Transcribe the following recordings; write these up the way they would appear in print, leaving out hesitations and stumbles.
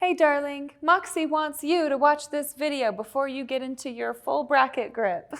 Hey darling, Moxy wants you to watch this video before you get into your full bracket grip.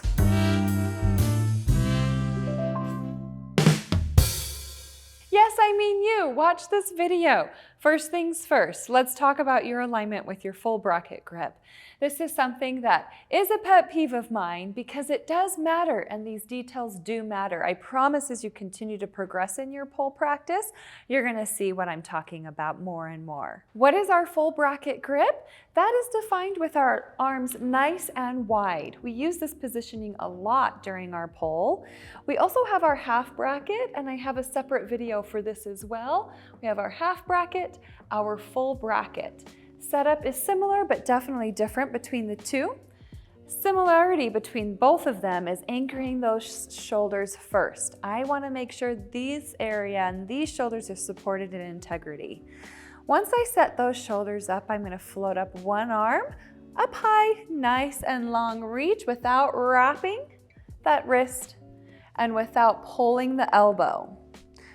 Yes, I mean you. Watch this video. First things first, let's talk about your alignment with your full bracket grip. This is something that is a pet peeve of mine because it does matter and these details do matter. I promise as you continue to progress in your pole practice, you're gonna see what I'm talking about more and more. What is our full bracket grip? That is defined with our arms nice and wide. We use this positioning a lot during our pole. We also have our half bracket, and I have a separate video for this as well. We have our half bracket, our full bracket. Setup is similar but definitely different between the two. Similarity between both of them is anchoring those shoulders first. I want to make sure these area and these shoulders are supported in integrity. Once I set those shoulders up, I'm going to float up one arm, up high, nice and long reach without wrapping that wrist and without pulling the elbow.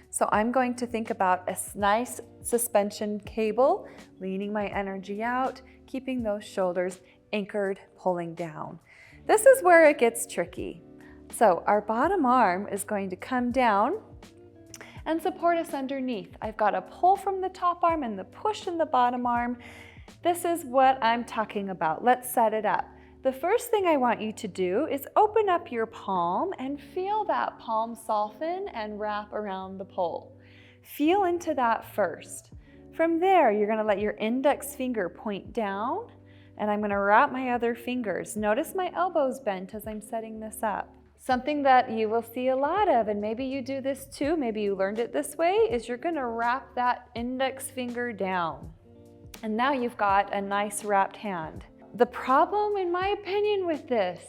So I'm going to think about a nice suspension cable, leaning my energy out, keeping those shoulders anchored, pulling down. This is where it gets tricky. So our bottom arm is going to come down and support us underneath. I've got a pull from the top arm and the push in the bottom arm. This is what I'm talking about. Let's set it up. The first thing I want you to do is open up your palm and feel that palm soften and wrap around the pole. Feel into that first. From there, you're gonna let your index finger point down, and I'm gonna wrap my other fingers. Notice my elbows bent as I'm setting this up. Something that you will see a lot of, and maybe you do this too, maybe you learned it this way, is you're gonna wrap that index finger down. And now you've got a nice wrapped hand. The problem, in my opinion, with this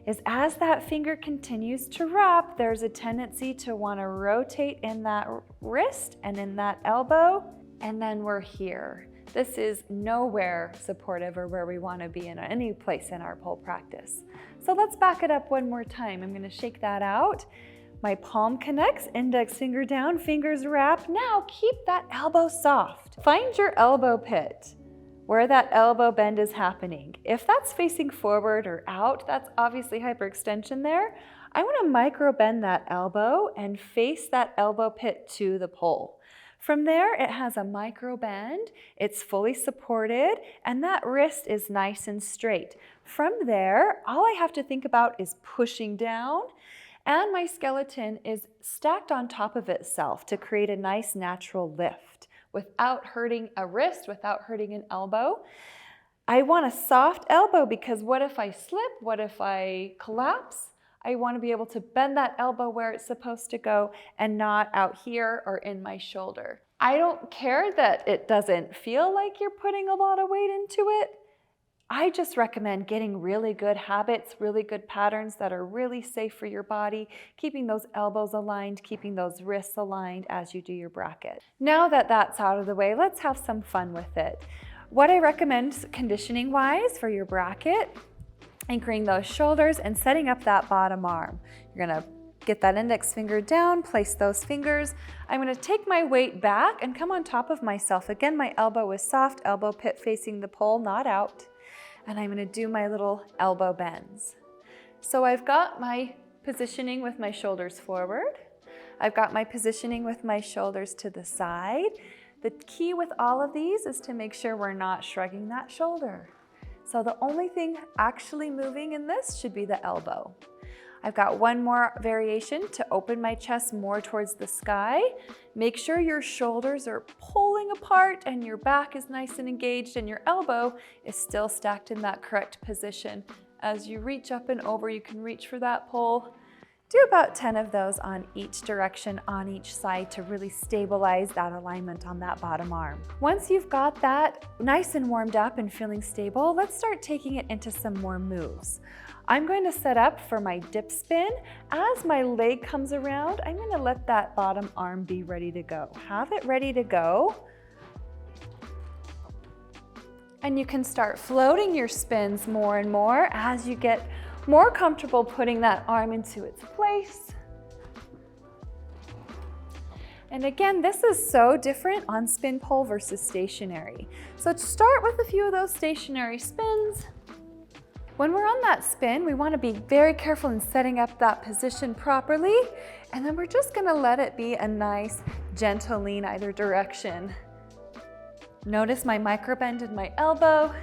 is as that finger continues to wrap, there's a tendency to want to rotate in that wrist and in that elbow, and then we're here. This is nowhere supportive or where we want to be in any place in our pole practice. So let's back it up one more time. I'm going to shake that out. My palm connects, index finger down, fingers wrap. Now keep that elbow soft. Find your elbow pit, where that elbow bend is happening. If that's facing forward or out, that's obviously hyperextension there. I want to micro bend that elbow and face that elbow pit to the pole. From there, it has a micro bend, it's fully supported, and that wrist is nice and straight. From there, all I have to think about is pushing down, and my skeleton is stacked on top of itself to create a nice natural lift without hurting a wrist, without hurting an elbow. I want a soft elbow because what if I slip? What if I collapse? I want to be able to bend that elbow where it's supposed to go and not out here or in my shoulder. I don't care that it doesn't feel like you're putting a lot of weight into it. I just recommend getting really good habits, really good patterns that are really safe for your body, keeping those elbows aligned, keeping those wrists aligned as you do your bracket. Now that that's out of the way, let's have some fun with it. What I recommend conditioning-wise for your bracket, anchoring those shoulders and setting up that bottom arm. You're gonna get that index finger down, place those fingers. I'm gonna take my weight back and come on top of myself. Again, my elbow is soft, elbow pit facing the pole, not out. And I'm gonna do my little elbow bends. So I've got my positioning with my shoulders forward. I've got my positioning with my shoulders to the side. The key with all of these is to make sure we're not shrugging that shoulder. So the only thing actually moving in this should be the elbow. I've got one more variation to open my chest more towards the sky. Make sure your shoulders are pulling apart and your back is nice and engaged and your elbow is still stacked in that correct position. As you reach up and over, you can reach for that pole. Do about 10 of those on each direction, on each side to really stabilize that alignment on that bottom arm. Once you've got that nice and warmed up and feeling stable, let's start taking it into some more moves. I'm going to set up for my dip spin. As my leg comes around, I'm going to let that bottom arm be ready to go. Have it ready to go. And you can start floating your spins more and more as you get more comfortable putting that arm into its place. And again, this is so different on spin pole versus stationary. So to start with a few of those stationary spins. When we're on that spin, we want to be very careful in setting up that position properly. And then we're just going to let it be a nice, gentle lean either direction. Notice my micro bend in my elbow.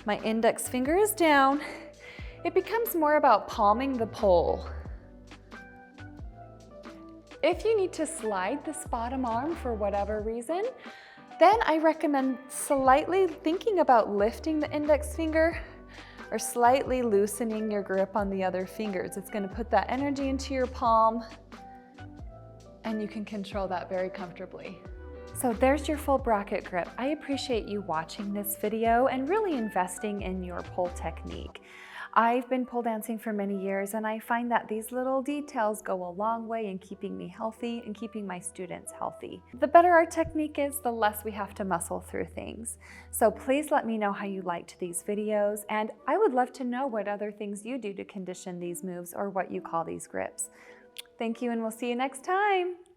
My index finger is down. It becomes more about palming the pole. If you need to slide this bottom arm for whatever reason, then I recommend slightly thinking about lifting the index finger or slightly loosening your grip on the other fingers. It's going to put that energy into your palm and you can control that very comfortably. So there's your full bracket grip. I appreciate you watching this video and really investing in your pole technique. I've been pole dancing for many years and I find that these little details go a long way in keeping me healthy and keeping my students healthy. The better our technique is, the less we have to muscle through things. So please let me know how you liked these videos, and I would love to know what other things you do to condition these moves or what you call these grips. Thank you, and we'll see you next time.